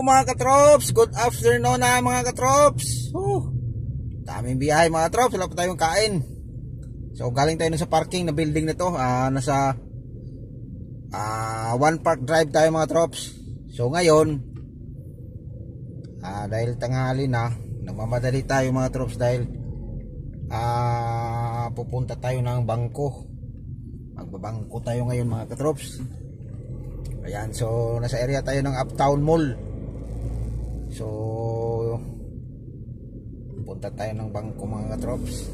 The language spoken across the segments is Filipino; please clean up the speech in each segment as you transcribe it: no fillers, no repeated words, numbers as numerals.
Mga katrops, good afternoon na mga katrops. Daming biyahe mga katrops, wala pa tayong kain. So galing tayo sa parking na building na to. Nasa One Park Drive tayo mga katrops. So ngayon dahil tanghali na, nagmamadali tayo mga katrops dahil pupunta tayo ng bangko. Magbabangko tayo ngayon mga katrops. Ayan, so nasa area tayo ng Uptown Mall. So punta tayo ng bangko mga katrops.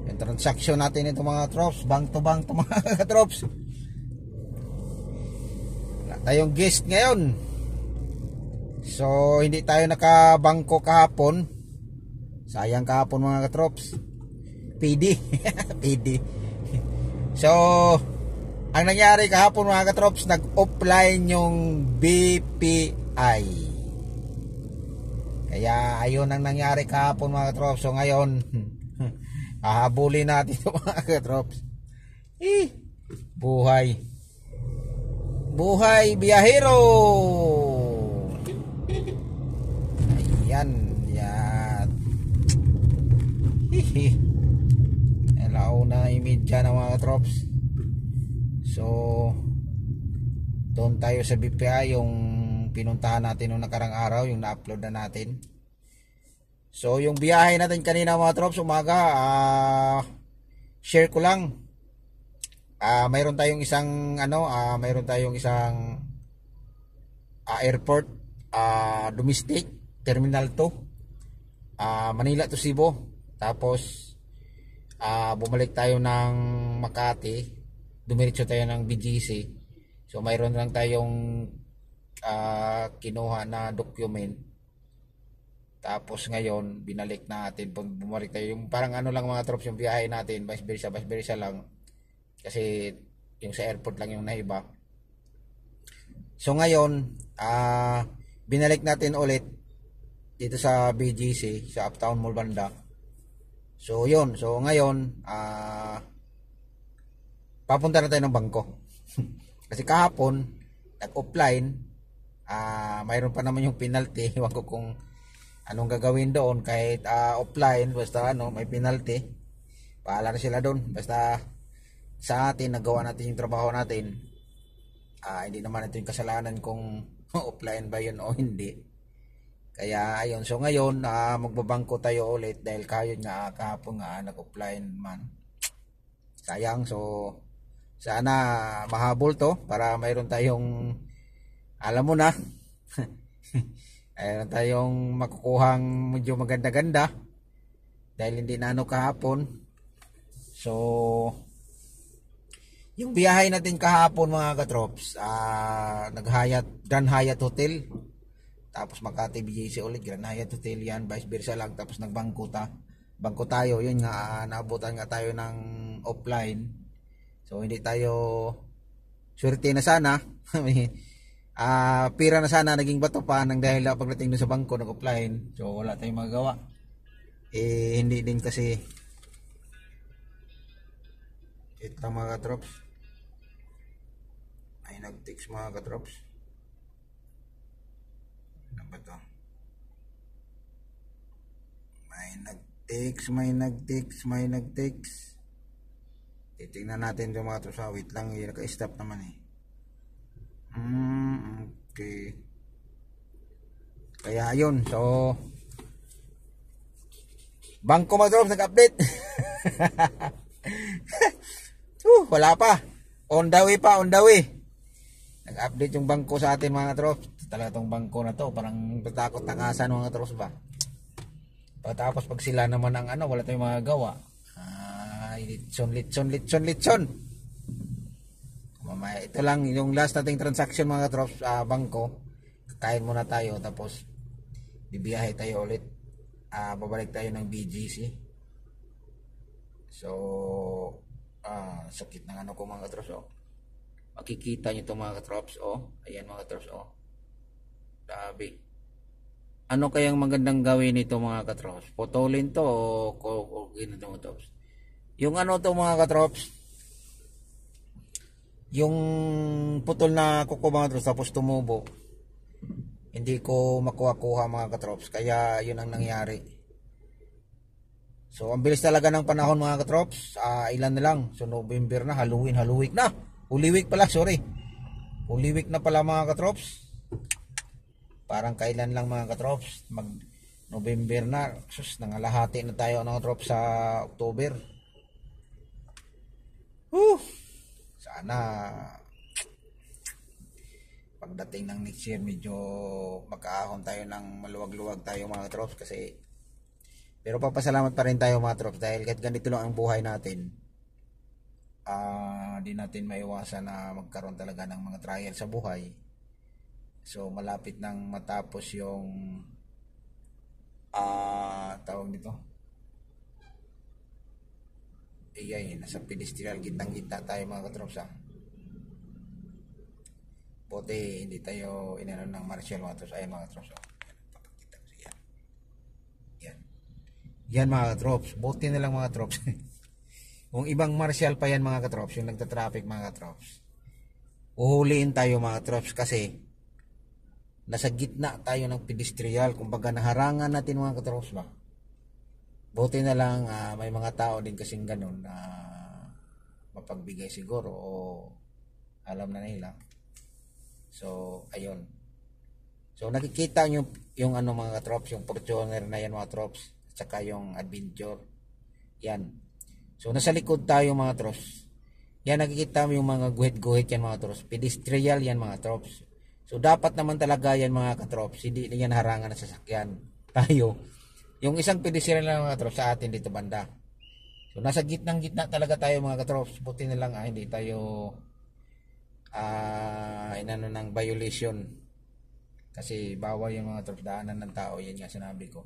Yung transaction natin ito mga katrops, bank to mga katrops. Wala tayong guest ngayon, so hindi tayo nakabangko kahapon. Sayang kahapon mga katrops, PD PD. So ang nangyari kahapon mga katrops, nag-offline yung BPI. Kaya ayun ang nangyari kahapon mga katrops. So ngayon hahabulin natin ito mga katrops. Buhay biyahero. Ayan, yan. Alauna imidya na mga katrops. So doon tayo sa BPI, yung pinuntahan natin noong nakarang araw, yung na-upload na natin. So yung biyahe natin kanina mga trops, umaga, share ko lang. Mayroon tayong isang airport, domestic terminal 2, Manila to Cebu. Tapos bumalik tayo ng Makati, dumiretso tayo ng BGC. So mayroon lang tayong kinuha na document. Tapos ngayon binalik natin, bumalik tayo, yung parang lang mga trops, yung biyahe natin vice versa lang, kasi yung sa airport lang yung naiba. So ngayon binalik natin ulit dito sa BGC, sa Uptown Mall banda. So yun, so ngayon papunta na tayo ng bangko. Kasi kahapon nag-offline, mayroon pa naman yung penalty. Ewan ko kung anong gagawin doon, kahit offline, basta may penalty. Paala na sila doon. Basta sa atin, nagawa natin yung trabaho natin. Hindi naman ito yung kasalanan kung offline ba yun o hindi. Kaya ayun, so ngayon magbabangko tayo ulit dahil kayon nga kahapon nga nag-offline man. Sayang. So sana mahabol to para mayroon tayong, alam mo na, mayroon tayong makukuhang medyo maganda-ganda dahil hindi na kahapon. So yung biyahe natin kahapon mga katrops, Grand Hyatt Hotel, tapos Makati BGC ulit, Grand Hyatt Hotel yan, vice versa lang. Tapos nagbangko tayo, yun nga, naabutan nga tayo ng offline. So hindi tayo swerte na sana. Pira na sana naging bato pa nang dahil pagdating doon sa bangko nag-offline. So wala tayong magagawa. Hindi din kasi ito mga katrops. Ay nag-text mga katrops. Ano ba to? May nag-text. Titingnan natin yung mga katrops. Wait lang, naka-stop naman okay. Kaya ayun, so bangko mga katrops nag-update. Wala pa, on the way. Nag-update yung bangko sa atin mga katrops. Talaga tong bangko na to, parang tatakot takasan mga katrops ba. Tapos pag sila naman ang wala tayong magagawa. Litson. Mamaya, ito lang yung last nating transaction mga katrops, bangko. Kakain muna tayo, tapos bibiyahe tayo ulit. Babalik tayo ng BGC. So sakit ng ko mga katrops. Makikita nyo ito mga katrops. Ayan mga katrops. Grabe. Ano kayang magandang gawin nito mga katrops? Putulin to o ginito mga katrops? Yung to mga katrops, yung putol na kuko mga katrops tapos tumubo, hindi ko makuha-kuha mga katrops, kaya yun ang nangyari. So ang bilis talaga ng panahon mga katrops, ilan na lang, so November na, Halloween, Holy Week na, Holy Week pala, sorry, Holy Week na pala mga katrops. Parang kailan lang mga katrops, mag November na, sus, nangalahati na tayo mga katrops sa October. Sana pagdating ng next year medyo magkaahon tayo ng maluwag-luwag tayo mga katrops, kasi pero papasalamat pa rin tayo mga katrops dahil kahit ganito lang ang buhay natin, di natin maiwasan na magkaroon talaga ng mga trial sa buhay. So malapit nang matapos yung tawag nito, nasa pedestrian, gitnang-gitna tayo mga katrops. Buti hindi tayo inano ng martial mga katrops. Ayan mga katrops, papakita ko yan. Yan mga katrops, buti na lang mga katrops. Kung ibang martial pa yan mga katrops, yung nagta-traffic mga katrops, uhuliin tayo mga katrops, kasi nasa gitna tayo ng pedestrian, kumbaga naharangan natin mga katrops ba. Buti na lang may mga tao din kasing ganun na mapagbigay siguro, o alam na nila. So ayun, so nakikita nyo yung ano mga katrops, yung Fortuner na yan mga katrops, at saka yung Adventure yan. So nasa likod tayo mga katrops, yan nakikita mo yung mga guhit-guhit yan mga katrops, pedestrian yan mga katrops. So dapat naman talaga yan mga katrops, hindi yan harangan ng sasakyan. Tayo yung isang pedestrian lang mga katrops sa atin dito banda. So nasa gitnang-gitna talaga tayo mga katrops. Buti na lang hindi tayo inano ng violation, kasi bawal yung mga katrops daanan ng tao. Yan nga sinabi ko,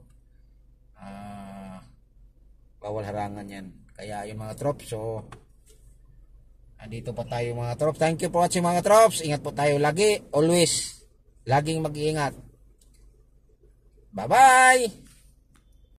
bawal harangan yan. Kaya yung mga katrops, so andito pa tayo mga katrops. Thank you for watching mga katrops. Ingat po tayo lagi, always laging mag-iingat. Bye bye.